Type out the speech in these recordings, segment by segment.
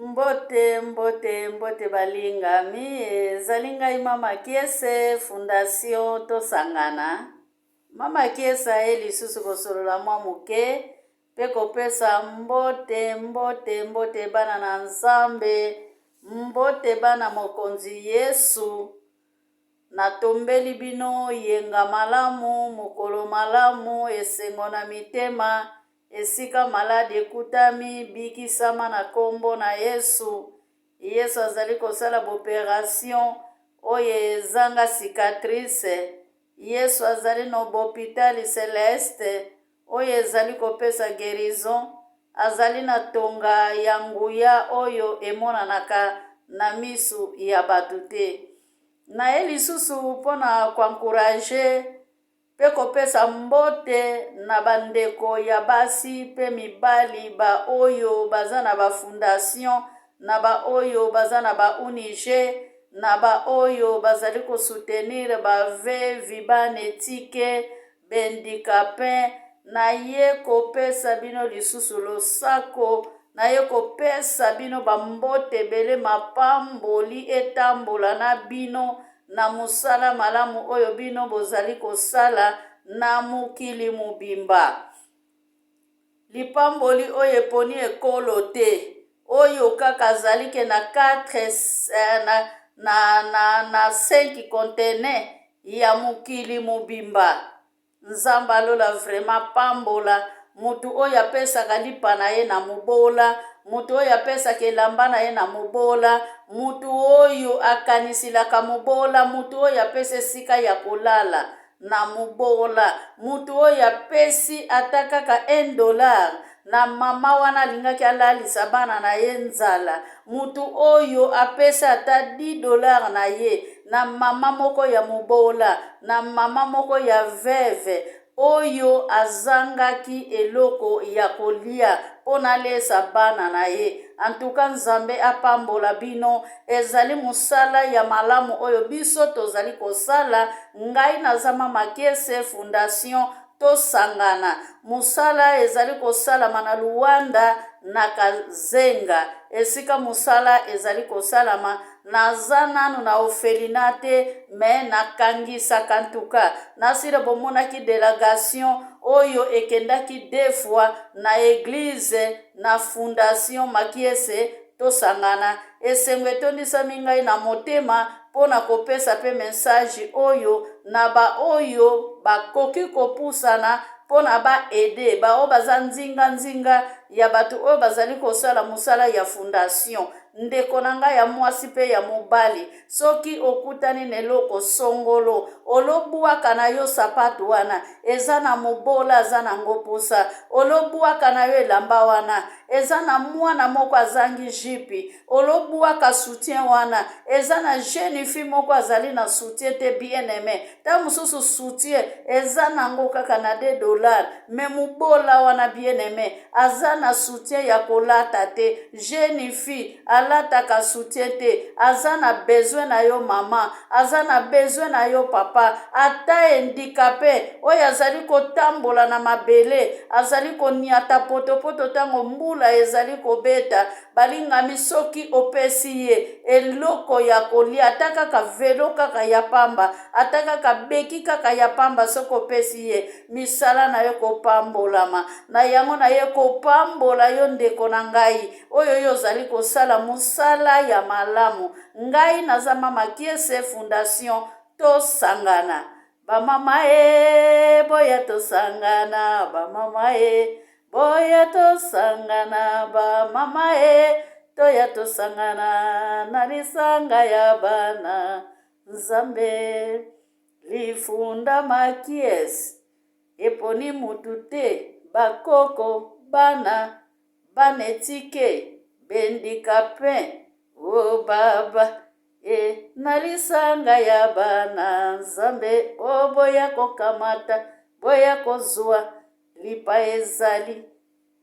Mbote mbote mbote balingami ezali ngai mama Kiese Fondation Tosangana. Mama Kiese ye lisusu kosolola mwa moke mpe kopesa mbote mbote mbote bana na Nzambe, mbote bana mokonzi Yesu. Natombeli bino yenga malamu, mokolo malamu, esengo na mitema, esika maladi ekutami, bikisama na kombo na Yesu. Yesu azali kosala boperation oyo ezanga cicatrice. Yesu azali no bopitali celeste oyo ezali kopesa guérison. Azali na tonga ya nguya oyo emonanaka na misu ya bato te. Na ye lisusu mpona koankuraje mpe kopesa mbote na bandeko ya basi mpe mibali ba oyo baza na bafondation, na ba oyo baza na ba UNIG, na ba oyo bazali kosoutenir bavevi banetike bendikape. Na ye kopesa bino lisusu losako, na ye kopesa bino bambote bele mapamboli etambola na bino na musala malamu oyo bino bozali kosala na mokili mobimba. Lipamboli oyo eponi ekolo te, oyo kaka azali ke na 5 kontene ya mokili mobimba. Nzambe alola vraiment pambola mutu oyo apesaka lipa na ye na mobola, mutu oyo apesaka elamba na ye na mobola, mutu oyo akanisilaka mobola, mutu oyo apesa esika ya kolala na mobola, mutu oyo apesi ata kaka $1 na mama wana alingaki alalisa bana na ye nzala, mutu oyo apesa ata $10 na ye na mama moko ya mobola, na mama moko ya veve oyo azangaki eloko ya kolia mpona lesa bana na ye. Antuka Nzambe apambola bino, ezali musala ya malamu oyo biso tozali kosala. Ngai naza mama Kiese Fondation Tosangana. Musala ezali kosalama na Luanda na Kazenga. Esika musala ezali kosalama naza nanu na ofelina te, me nakangisaka ntuka. Nasira bomonaki delegation oyo ekendaki 2 fois na eglize na Fondation Makiese Tosangana. Esengo etondisami ngai na motema pona kopesa pe message oyo na ba oyo bakoki kopusana pona ba ede ba o baza nzinga ya bato oyo bazali kosala musala ya fondation. Ndeko na ngai ya mwasi pe ya mobali, soki okutani neloko songolo olobwaka na yo sapatu wana eza na mobola aza na ngopusa, olobwaka na yo elamba wana eza na mwana moko azangi jipi, olobwaka soutien wana eza na jeune fille moko azali na soutien te bien aimé, ta mususu soutien eza nango kaka na $2, me mobola wana bien aimé aza na soutien ya kolata te. Jeune fille alataka soutien te, aza na besoin na yo mama, aza na besoin na yo papa, ata handicapé oyo azali kotambola na mabele, azali koniata potopoto tango mbula ezali kobeta. Balingami soki opesi ye eloko ya kolia, ata kaka velo kaka ya pamba, ata kaka beki kaka ya pamba, soki opesi ye misala na yo kopambolama. Na yango na ye kopambola yo ndeko na ngai oyo yo ozali kosala musala ya malamu. Ngai naza mama Kiese Fondation Tosangana. Bamama boya tosangana, bamama boya tosangana, bamama toya tosangana na lisanga ya bana Nzambe. Lifunda Makiese eponi mutu te, bakoko bana banetike bendikape o baba na lisanga ya bana Nzambe. O boya kokamata, boya kozwa, lipa ezali,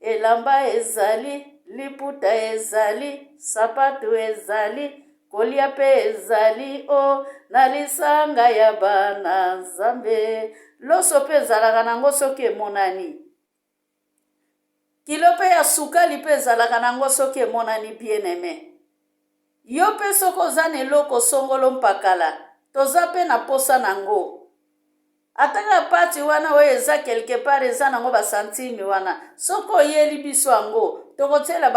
elamba ezali, liputa ezali, sapatu ezali, kolia pe ezali, o na lisanga ya bana Nzambe. Loso pe ezalaka nango soki emonani. kilo pe ya sukali pe ezalaka nango soki emonani bien aimé. Yo pe soko oza na eloko songolo mpakala toza pe na posa nango. Atanga pati wana oyo eza quelque part eza nango basantime wana soko oyeli biso yango tokotiela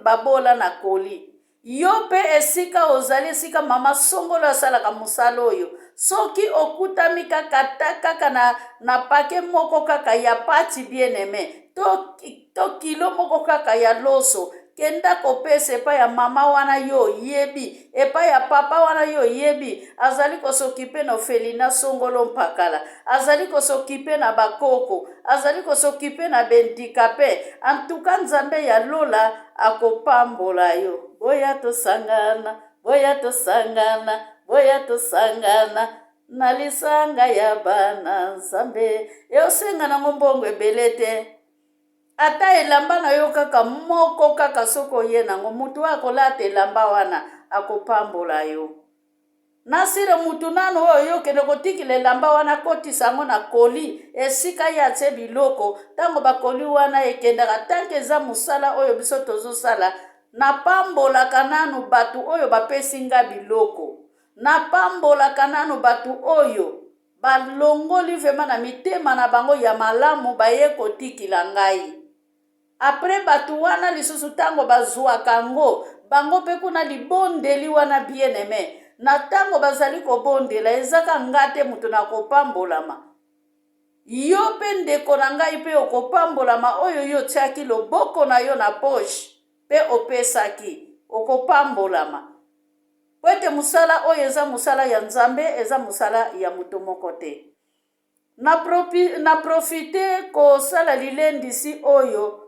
babola na koli. Yo pe esika ozali esika mama songolo asalaka mosala oyo soki okutami kaka na pake moko kaka ya pati bien aimé to kilo moko kaka ya loso kenda kopesa epa ya mama wana yo yebi epa ya papa wana yo yebi azali kosokipe na Felina songolo mpakala azali kosokipe na bakoko azali kosokipe na bendikape antuka nzambe ya lola akopambola yo. Boya tosangana boya tosangana boya tosangana na lisanga ya bana nzambe eosenga nango mbongo ebele te. Ata elamba na yo kaka moko kaka soko ye nango mutu akolata elamba wana akopambola yo. Nasire mutu nano oyo kende kotikila elamba wana kotisa yango na koli esika ya tse biloko tango bakoli wana ekendaka tanke eza musala oyo biso tozosala napambolaka nanu batu oyo bapesi nga biloko napambolaka nanu batu oyo balongoli vema na mitema na bango ya malamu baye kotikila ngai. Apres batu wana lisusu tango bazwaka ngo bango pe kuna libondeli wana bien aimé na tango bazali kobondela ezaka ngate mutu na kopambolama. Yo pe ndeko na ngai pe okopambolama oyo yo tiaki loboko na yo na poche pe opesaki okopambolama. Kwete musala oyo eza musala ya nzambe eza musala ya mutu moko te. Na profite kosala lilendisi oyo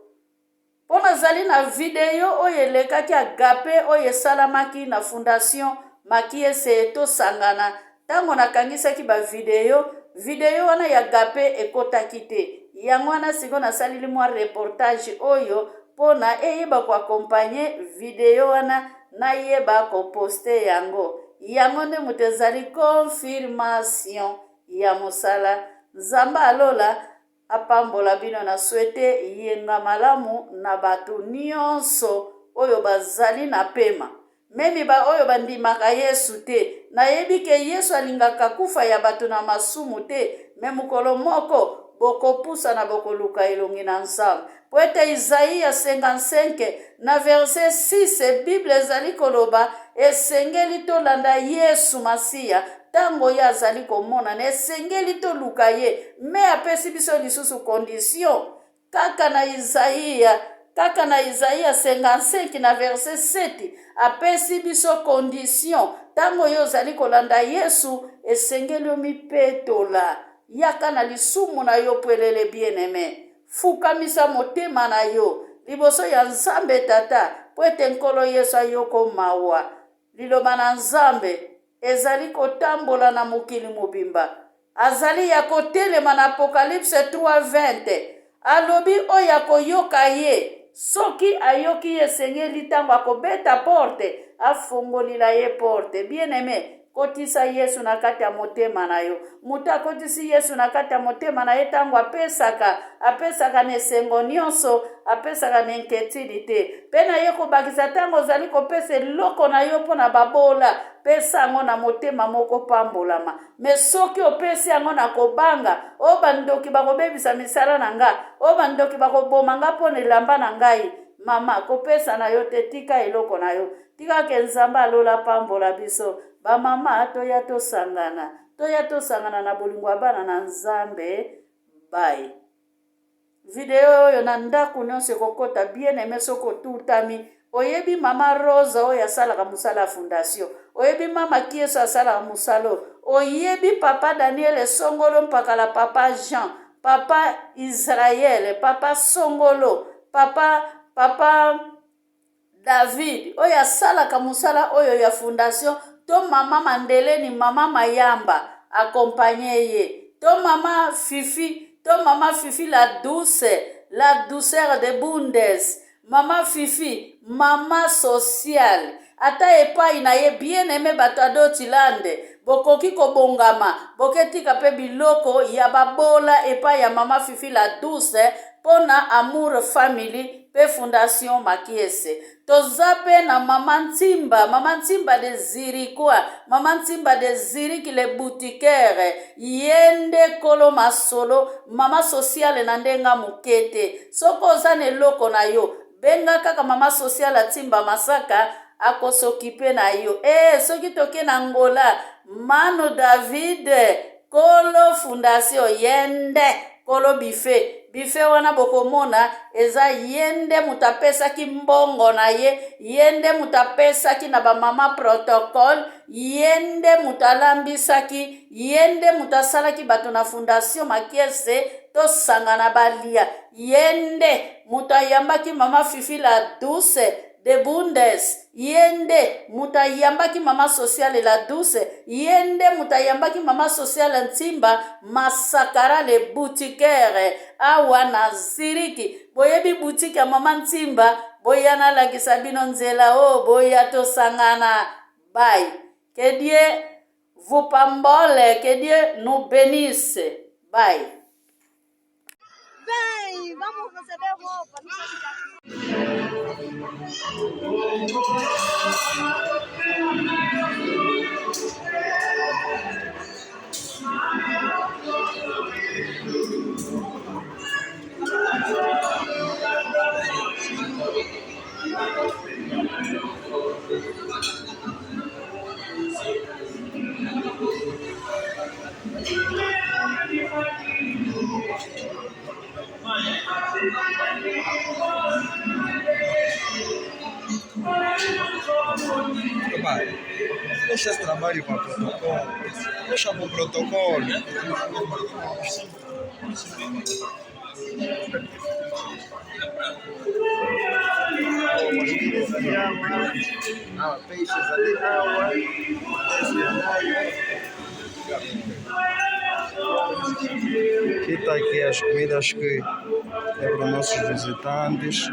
pona zali na video oyo elekaki agape oyo esalamaki na fondation Makiese tosangana tango nakangisaki ba video wana ya agape ekotaki te yango wana siko nasalili mwa reportage oyo pona eyeba koakompanye video wana nayeba koposte yango nde mutu ezali confirmation ya mosala. Nzamba alola apambola bino na swete yenga malamu na batu nyonso oyo bazali na pema memi ba oyo bandimaka Yesu te nayebi ke Yesu alingaka kufa ya batu na masumu te me mukolo moko bokopusa na bokoluka elongi na nzambe. Poete Isaïa 55 na verset 6 Bible ezali koloba esengeli tolanda Yesu Masiya tango ya azali komona esengeli toluka ye me apesi biso lisusu condition kaka na Isaïa 55 na verset 7 apesi biso condition tango yo ozali kolanda Yesu esengeli omipetola yaka na lisumu na yo pwelele bien aimé fukamisa motema na yo liboso ya Nzambe tata poete nkolo Yesu ayoko mawa liloba na Nzambe ezali kotambola na mokili mobimba azali ya kotelema na Apocalypse 3:20 alobi oyo akoyoka ye soki ayoki esengeli tango akobeta porte afongolila ye porte bien aimé kotisa Yesu na kati ya motema na yo mutu akotisi Yesu na kati ya motema na ye tango apesaka na esengo nyonso apesaka na inquiétude te pe na ye kobakisa tango ozali kopesa eloko na yo mpona babola pesa yango na motema moko pambolama me soki opesi yango na kobanga o bandoki bakobebisa misala na nga o bandoki bakoboma nga mpona elamba na ngai mama kopesa na yo te tika eloko na yo tika ke Nzambe alola pambola biso bamama toya tosangana na bolingo ya bana na Nzambe. Bye. Video oyo na ndako nyonso ekokota bien aimé soko otutami oyebi mama Rosa oyo asalaka mosala ya fondation oyebi mama Kieso asalaka mosala oyebi papa Daniel Songolo mpakala papa Jean papa Israel papa Songolo papa David oyo asalaka mosala oyo ya fondation to mama Mandeleni mama Mayamba accompagné ye to mama Fifi la douceur de Bundes mama Fifi mama sociale ata epai na ye bien aimé bato adotilande bokoki kobongama boketika pe biloko ya babola epai ya mama Fifi la douce pona amour family pe fondation Makiese. Toza pe na mama Ntimba de Zirikwa, mama Ntimba de Zirik le boutiquaire, yende kolo masolo, mama sociale na ndenga mukete. Soko ozane loko na yo, benga kaka mama sociale Ntimba Masaka, akosokipe na yo. Soki toke na Angola, Mano David, kolo fondation yende, kolo bife wana bokomona eza yende mutapesaki mbongo na ye, yende mutapesaki na bamama protocole, yende mutalambisaki, yende mutasalaki bato na fondation Makiese tosangana balia, yende mutayambaki mama Fifi la douce de Bundes, yende mutayambaki mama sociale la douce, yende mutayambaki mama sociale Ntimba Masakara le boutiquaire awa na Ziriki. Boyebi boutique ya mama Ntimba, boya na lakisa bino nzela boya tosangana. Bye. Que Dieu vous pambole, que Dieu nous bénisse. Bye. Bem, vamos receber roupa. Deixa esse trabalho para o protocolo. Deixa para o protocolo. Peixes ali na água. Aqui está aqui as comidas que é para os nossos visitantes.